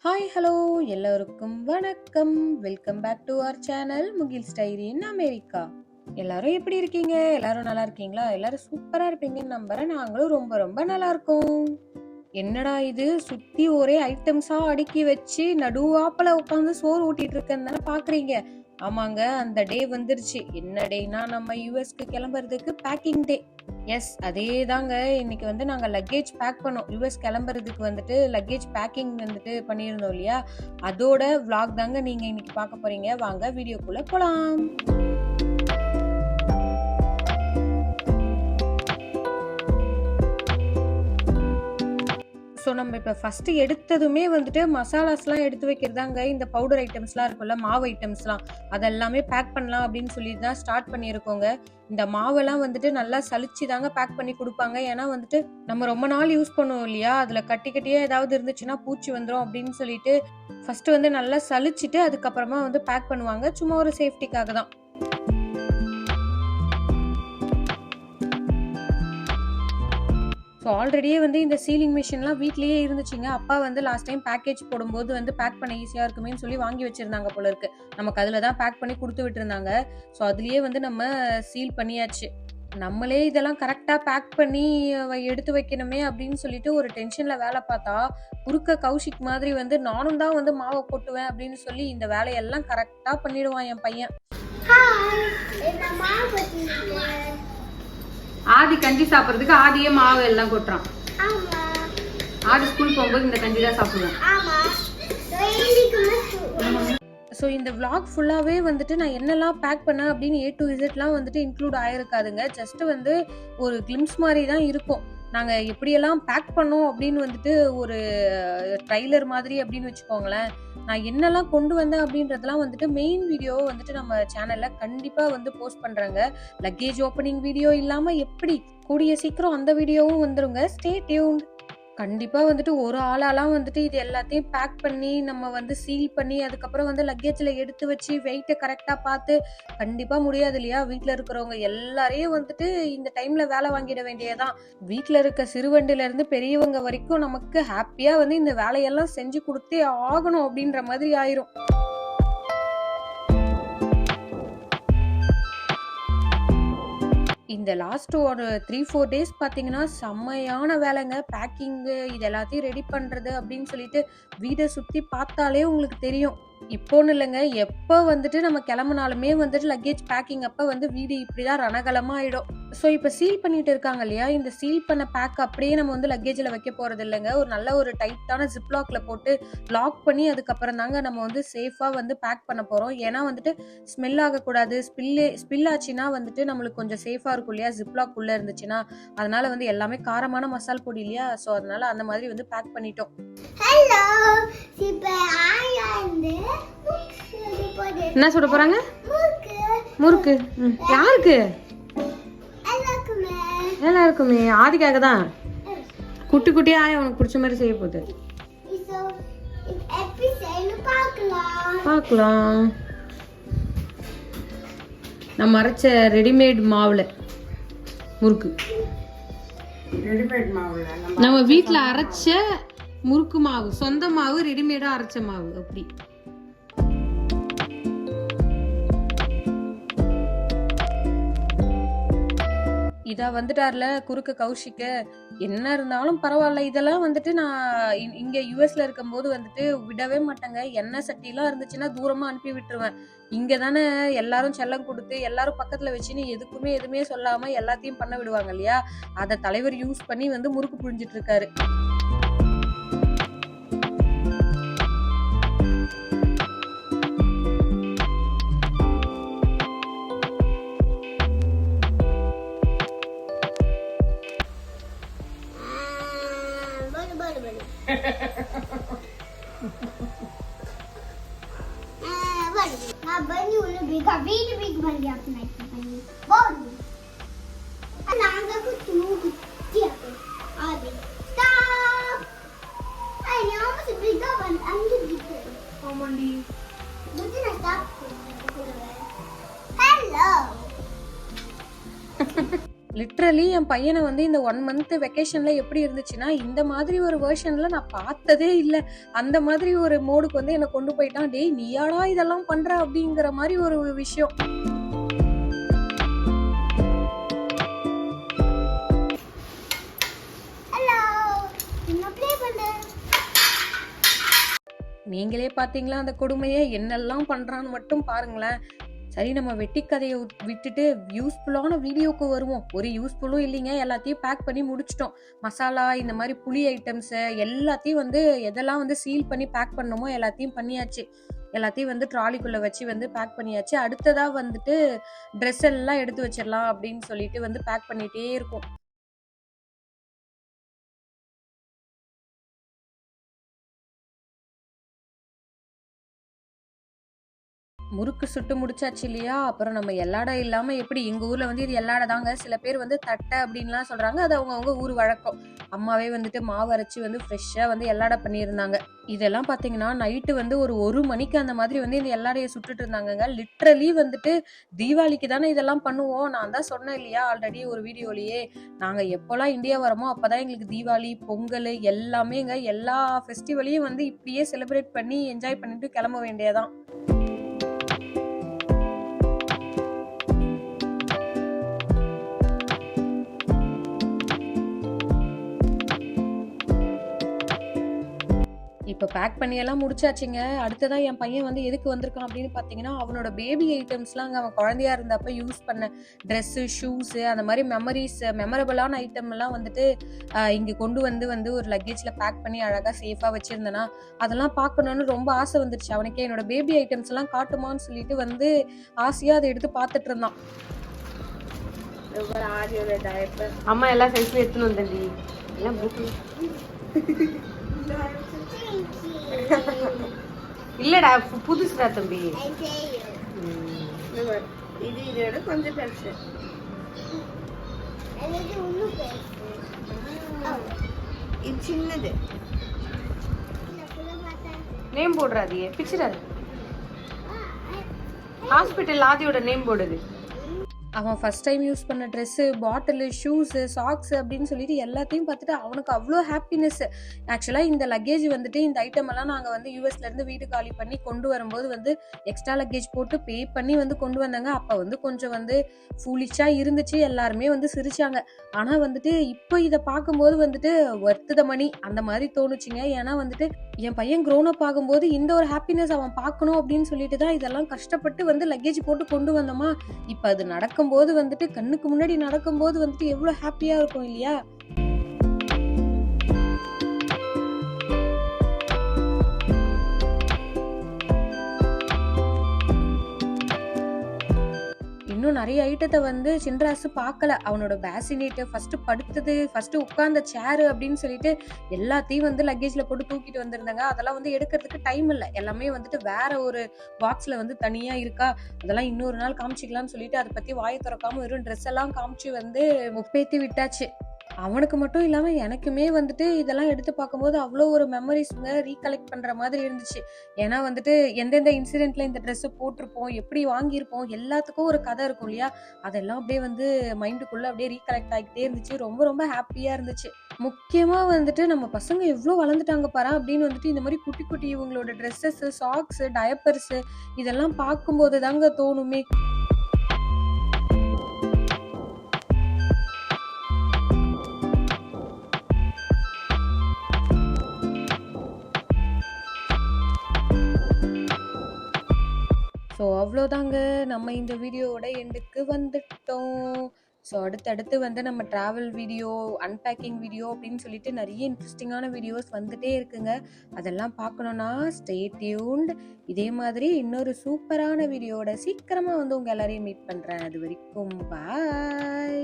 Hi hello எல்லோருக்கும் வணக்கம். Welcome back to our channel Mugil's diary in America. எல்லாரும் எப்படி இருக்கீங்க? எல்லாரும் நல்லா இருக்கீங்களா? எல்லாரும் சூப்பரா இருப்பீங்கன்னு நம்புறேன். நாங்களும் ரொம்ப ரொம்ப நல்லா இருக்கோம். என்னடா இது சுத்தி ஒரே ஐட்டம்ஸா அடுக்கி வச்சு நடுவாப்பல உட்காந்து சோறு ஊட்டிட்டு இருக்கேன்னு தானே பாக்குறீங்க. ஆமாங்க, அந்த டே வந்துருச்சு. என்ன டேனா நம்ம யுஎஸ்க்கு கிளம்புறதுக்கு பேக்கிங் டே. எஸ், அதே தாங்க. இன்னைக்கு வந்து நாங்க லக்கேஜ் பேக் பண்ணோம். யுஎஸ் கிளம்புறதுக்கு வந்துட்டு லக்கேஜ் பேக்கிங் வந்துட்டு பண்ணியிருந்தோம் இல்லையா, அதோட vlog தாங்க நீங்க இன்னைக்கு பார்க்க போறீங்க. வாங்க வீடியோக்குள்ள போலாம். ஸோ நம்ம இப்போ ஃபஸ்ட்டு எடுத்ததுமே வந்துட்டு மசாலாஸ்லாம் எடுத்து வைக்கிறதாங்க. இந்த பவுடர் ஐட்டம்ஸ்லாம் இருக்கும்ல, மாவு ஐட்டம்ஸ்லாம் அதெல்லாமே பேக் பண்ணலாம் அப்படின்னு சொல்லி தான் ஸ்டார்ட் பண்ணியிருக்கோங்க. இந்த மாவெல்லாம் வந்துட்டு நல்லா சலிச்சு தாங்க பேக் பண்ணி கொடுப்பாங்க. ஏன்னா வந்துட்டு நம்ம ரொம்ப நாள் யூஸ் பண்ணுவோம் இல்லையா, அதில் கட்டி கட்டியாக ஏதாவது இருந்துச்சுன்னா பூச்சி வந்துடும் அப்படின்னு சொல்லிட்டு ஃபஸ்ட்டு வந்து நல்லா சலிச்சுட்டு அதுக்கப்புறமா வந்து பேக் பண்ணுவாங்க. சும்மா ஒரு சேஃப்டிக்காக தான். ஸோ ஆல்ரெடியே வந்து இந்த சீலிங் மிஷின்லாம் வீட்லேயே இருந்துச்சுங்க. அப்பா வந்து லாஸ்ட் டைம் பேக்கேஜ் போடும்போது வந்து பேக் பண்ண ஈஸியாக இருக்குமேன்னு சொல்லி வாங்கி வச்சுருந்தாங்க போல இருக்கு. நமக்கு அதில் தான் பேக் பண்ணி கொடுத்து விட்டுருந்தாங்க. ஸோ அதுலேயே வந்து நம்ம சீல் பண்ணியாச்சு. நம்மளே இதெல்லாம் கரெக்டாக பேக் பண்ணி எடுத்து வைக்கணுமே அப்படின்னு சொல்லிட்டு ஒரு டென்ஷனில் வேலை பார்த்தா, குறுக்க கௌஷிக் மாதிரி வந்து நானும் தான் வந்து மாவை கொட்டுவேன் அப்படின்னு சொல்லி இந்த வேலையெல்லாம் கரெக்டாக பண்ணிடுவான் என் பையன். ஆதி கஞ்சி சாப்பிட்றதுக்கு ஆதியே மாவு எல்லாம் கொட்டுறான். ஆதி ஸ்கூல் போகும்போது இந்த கஞ்சி தான் சாப்பிடுவோம். ஸோ இந்த vlog ஃபுல்லாகவே வந்துட்டு நான் என்னெல்லாம் பேக் பண்ணேன் அப்படின்னு A to Zலாம் வந்துட்டு இன்க்ளூட் ஆகிருக்காதுங்க. ஜஸ்ட்டு வந்து ஒரு கிளிம்ஸ் மாதிரி தான் இருக்கும். நாங்கள் எப்படியெல்லாம் பேக் பண்ணோம் அப்படின்னு வந்துட்டு ஒரு ட்ரைலர் மாதிரி அப்படின்னு வச்சுக்கோங்களேன். நான் என்னெல்லாம் கொண்டு வந்தேன் அப்படின்றதெல்லாம் வந்துட்டு மெயின் வீடியோ வந்துட்டு நம்ம சேனலில் கண்டிப்பாக வந்து போஸ்ட் பண்ணுறேங்க. லக்கேஜ் ஓப்பனிங் வீடியோ இல்லாமல் எப்படி கூடிய சீக்கிரம் அந்த வீடியோவும் வந்துருங்க. Stay tuned. கண்டிப்பா வந்துட்டு ஒரு ஆளாலாம் வந்துட்டு இது எல்லாத்தையும் பேக் பண்ணி நம்ம வந்து சீல் பண்ணி அதுக்கப்புறம் வந்து லக்கேஜ்ல எடுத்து வச்சு வெயிட்டை கரெக்டா பார்த்து கண்டிப்பா முடியாது இல்லையா. வீட்டுல இருக்கிறவங்க எல்லாரையும் வந்துட்டு இந்த டைம்ல வேலை வாங்கிட வேண்டியதான். வீட்டுல இருக்க சிறுவண்டில இருந்து பெரியவங்க வரைக்கும் நமக்கு ஹாப்பியா வந்து இந்த வேலையெல்லாம் செஞ்சு கொடுத்தே ஆகணும் அப்படின்ற மாதிரி ஆயிரும். இந்த லாஸ்ட் ஒரு 3-4 டேஸ் பார்த்தீங்கன்னா செம்மையான வேலைங்க. பேக்கிங்கு இது எல்லாத்தையும் ரெடி பண்ணுறது அப்படின்னு சொல்லிட்டு வீடை சுற்றி பார்த்தாலே உங்களுக்கு தெரியும். இப்போன்னு இல்லைங்க, எப்போ வந்துட்டு நம்ம கிளம்புனாலுமே வந்துட்டு லக்கேஜ் பேக்கிங் அப்போ வந்து வீடு இப்படி தான் ரணகலமாக ஆகிடும். ஸோ இப்போ சீல் பண்ணிட்டு இருக்காங்க இல்லையா, இந்த சீல் பண்ண பேக் அப்படியே நம்ம வந்து லக்கேஜில் வைக்க போகிறது இல்லைங்க. ஒரு நல்ல ஒரு டைட்டான ஜிப்லாக்ல போட்டு லாக் பண்ணி அதுக்கப்புறம் தாங்க நம்ம வந்து சேஃபாக வந்து பேக் பண்ண போகிறோம். ஏன்னா வந்துட்டு ஸ்மெல் ஆகக்கூடாது. ஸ்பில் ஆச்சுன்னா வந்துட்டு நம்மளுக்கு கொஞ்சம் சேஃபாக இருக்கும் இல்லையா, ஜிப்லாக் உள்ளே இருந்துச்சுன்னா. அதனால வந்து எல்லாமே காரமான மசால் பொடி இல்லையா, ஸோ அதனால அந்த மாதிரி வந்து பேக் பண்ணிட்டோம். என்ன சொல்ல போறாங்க? முறுக்கு. யாருக்கு? எல்லாருக்குமே. ஆதிக்காக தான். குட்டி குட்டியா உனக்கு பிடிச்ச மாதிரி செய்ய போகுது. பார்க்கலாம். நம்ம அரைச்ச ரெடிமேட் மாவுல முறுக்கு. நம்ம வீட்டுல அரைச்ச முறுக்கு மாவு, சொந்த மாவு, ரெடிமேடா அரைச்ச மாவு அப்படி. இதா வந்துட்டார்ல குறுக்க கௌஷிக்க. என்ன இருந்தாலும் பரவாயில்ல, இதெல்லாம் வந்துட்டு நான் இங்க யுஎஸ்ல இருக்கும்போது வந்துட்டு விடவே மாட்டேங்க. எண்ணெய் சட்டிலாம் இருந்துச்சுன்னா தூரமா அனுப்பி விட்டுருவேன். இங்க தானே எல்லாரும் செல்லம் கொடுத்து எல்லாரும் பக்கத்துல வச்சுன்னு எதுவுமே சொல்லாம எல்லாத்தையும் பண்ண விடுவாங்க இல்லையா, அதை தலைவர் யூஸ் பண்ணி வந்து முறுக்கு புழிஞ்சிட்டு இருக்காரு. லிட்ரலி என் பையனை வந்து இந்த 1 மந்த் வெக்கேஷன்ல எப்படி இருந்துச்சுன்னா, இந்த மாதிரி ஒரு வெர்ஷன்ல நான் பார்த்ததே இல்ல. அந்த மாதிரி ஒரு மோடுக்கு வந்து என்ன கொண்டு போயிட்டான். "டேய் நீயாடா இதெல்லாம் பண்ற?" அப்படிங்கிற மாரி ஒரு விஷயம். நீங்களே பார்த்தீங்களா அந்த கொடுமைய? என்னெல்லாம் பண்றான்னு மட்டும் பாருங்களேன். சரி, நம்ம வெட்டி கதைய விட்டுட்டு யூஸ்ஃபுல்லான வீடியோக்கு வருவோம். ஒரு யூஸ்ஃபுல்லும் இல்லைங்க. எல்லாத்தையும் பேக் பண்ணி முடிச்சுட்டோம். மசாலா, இந்த மாதிரி புளி ஐட்டம்ஸ் எல்லாத்தையும் வந்து எதெல்லாம் வந்து சீல் பண்ணி பேக் பண்ணணுமோ எல்லாத்தையும் பண்ணியாச்சு. எல்லாத்தையும் வந்து ட்ராலிக்குள்ள வச்சு வந்து பேக் பண்ணியாச்சு. அடுத்ததா வந்துட்டு ட்ரெஸ் எல்லாம் எடுத்து வச்சிடலாம் அப்படின்னு சொல்லிட்டு வந்து பேக் பண்ணிட்டே இருக்கோம். முறுக்கு சுட்டு முடிச்சாச்சு இல்லையா? அப்புறம் நம்ம எள்ளாடை இல்லாம எப்படி? எங்க ஊர்ல வந்து இது எள்ளாடை தாங்க. சில பேர் வந்து தட்டை அப்படின்லாம் சொல்றாங்க. அது அவங்கவங்க ஊர் வழக்கம். அம்மாவே வந்துட்டு மாவு அரைச்சு வந்து ஃப்ரெஷ்ஷா வந்து எள்ளாடை பண்ணியிருந்தாங்க. இதெல்லாம் பார்த்தீங்கன்னா, நைட்டு வந்து ஒரு 1 மணிக்கு அந்த மாதிரி வந்து இந்த எள்ளாடைய சுட்டுட்டு இருந்தாங்கங்க. லிட்ரலி வந்துட்டு தீபாவளிக்கு தானே இதெல்லாம் பண்ணுவோம். நான் தான் சொன்னேன் இல்லையா? ஆல்ரெடி ஒரு வீடியோலயே. நாங்க எப்போலாம் இந்தியா வரோமோ அப்பதான் எங்களுக்கு தீபாவளி, பொங்கல் எல்லாமேங்க. எல்லா ஃபெஸ்டிவலையும் வந்து இப்படியே செலிப்ரேட் பண்ணி என்ஜாய் பண்ணிட்டு கிளம்ப வேண்டியதான். இப்ப பேக் பண்ணியெல்லாம் முடிச்சாச்சுங்க. அடுத்ததா என் பையன் வந்து எதுக்கு வந்திருக்கான் அப்படின்னு பார்த்தீங்கன்னா, அவனோட பேபி ஐட்டம்ஸ்லாம் அவன் குழந்தையா இருந்தப்ப யூஸ் பண்ண ட்ரெஸ்ஸு, ஷூஸு அந்த மாரி மெமரபிளான ஐட்டம் எல்லாம் வந்துட்டு இங்க கொண்டு வந்து வந்து ஒரு லக்கேஜ்ல பேக் பண்ணி அழகா சேஃபா வச்சிருந்தேனா, அதெல்லாம் பார்க்கணும்னு ரொம்ப ஆசை வந்துருச்சு அவனுக்கே. என்னோட பேபி ஐட்டம்ஸ் எல்லாம் காட்டுமான்னு சொல்லிட்டு வந்து ஆசையா அதை எடுத்து பார்த்துட்டு இருந்தான். அம்மா எல்லா சைஸ்லயும் எடுத்துன்னு வந்தேன்டி. எல்லாம் இல்லடா புதுசுடா தம்பி. இது இதோட கொஞ்சம் பெருசு. இது சின்னது. நேம் போடுறாதியே பிக்சர். ஹாஸ்பிட்டல் ஆதியோட நேம் போடுது. அவன் ஃபர்ஸ்ட் டைம் யூஸ் பண்ண ட்ரெஸ்ஸு, பாட்டிலு, ஷூஸு, சாக்ஸு அப்படின்னு சொல்லிட்டு எல்லாத்தையும் பார்த்துட்டு அவனுக்கு அவ்வளோ ஹாப்பினஸ்ஸு. ஆக்சுவலாக இந்த லக்கேஜ் வந்துட்டு இந்த ஐட்டம் எல்லாம் நாங்கள் வந்து யூஎஸ்லேருந்து வீடு காலி பண்ணி கொண்டு வரும்போது வந்து எக்ஸ்ட்ரா லக்கேஜ் போட்டு பே பண்ணி வந்து கொண்டு வந்தாங்க. அப்போ வந்து கொஞ்சம் வந்து ஃபூலிஷாக இருந்துச்சு. எல்லாருமே வந்து சிரிச்சாங்க. ஆனால் வந்துட்டு இப்போ இதை பார்க்கும்போது வந்துட்டு ஒர்த் த மணி அந்த மாதிரி தோணுச்சுங்க. ஏன்னா வந்துட்டு என் பையன் க்ரோன் அப் ஆகும்போது இந்த ஒரு ஹாப்பினஸ் அவன் பார்க்கணும் அப்படின்னு சொல்லிட்டு தான் இதெல்லாம் கஷ்டப்பட்டு வந்து லக்கேஜ் போட்டு கொண்டு வந்தோமா. இப்போ அது நடக்கும்போது வந்துட்டு கண்ணுக்கு முன்னாடி நடக்கும்போது வந்துட்டு எவ்வளவு ஹாப்பியா இருக்கும் இல்லையா? இன்னும் நிறைய ஐட்டத்தை வந்து சின்ராசு பார்க்கல. அவனோட பேசினேட்டு, ஃபர்ஸ்ட் படுத்தது, ஃபர்ஸ்ட் உட்கார்ந்த சேரு அப்படின்னு சொல்லிட்டு எல்லாத்தையும் வந்து லக்கேஜ்ல போட்டு தூக்கிட்டு வந்திருந்தாங்க. அதெல்லாம் வந்து எடுக்கிறதுக்கு டைம் இல்லை. எல்லாமே வந்துட்டு வேற ஒரு பாக்ஸ்ல வந்து தனியா இருக்கா. அதெல்லாம் இன்னொரு நாள் காமிச்சிக்கலாம்னு சொல்லிட்டு அதை பத்தி வாயை திறக்காம வெறும் ட்ரெஸ் எல்லாம் காமிச்சு வந்து ஒப்பேத்தி விட்டாச்சு. அவனுக்கு மட்டும் இல்லாம எனக்குமே வந்துட்டு இதெல்லாம் எடுத்து பார்க்கும்போது அவ்வளோ ஒரு மெமரிஸ்ங்க ரீகலெக்ட் பண்ற மாதிரி இருந்துச்சு. ஏன்னா வந்துட்டு எந்தெந்த இன்சிடென்ட்ல இந்த ட்ரெஸ் போட்டிருப்போம், எப்படி வாங்கியிருப்போம், எல்லாத்துக்கும் ஒரு கதை இருக்கும் இல்லையா? அதெல்லாம் அப்படியே வந்து மைண்டுக்குள்ள அப்படியே ரீகலெக்ட் ஆகிட்டே இருந்துச்சு. ரொம்ப ரொம்ப ஹாப்பியா இருந்துச்சு. முக்கியமா வந்துட்டு நம்ம பசங்க எவ்வளோ வளர்ந்துட்டாங்க பாரு அப்படின்னு வந்துட்டு இந்த மாதிரி குட்டி குட்டி இவங்களோட ட்ரெஸ்ஸஸ், சாக்ஸ், டயப்பர்ஸ் இதெல்லாம் பார்க்கும்போது தாங்க தோணுமே. ஸோ அவ்வளோதாங்க. நம்ம இந்த வீடியோவோட எண்டுக்கு வந்துட்டோம். ஸோ அடுத்தடுத்து வந்து நம்ம ட்ராவல் வீடியோ, அன்பேக்கிங் வீடியோ அப்படின்னு சொல்லிட்டு நிறைய இன்ட்ரெஸ்டிங்கான வீடியோஸ் வந்துட்டே இருக்குங்க. அதெல்லாம் பார்க்கணுன்னா ஸ்டே டியூன்ட். இதே மாதிரி இன்னொரு சூப்பரான வீடியோவோட சீக்கிரமாக வந்து உங்கள் எல்லாரையும் மீட் பண்ணுறேன். அது வரைக்கும் பாய்.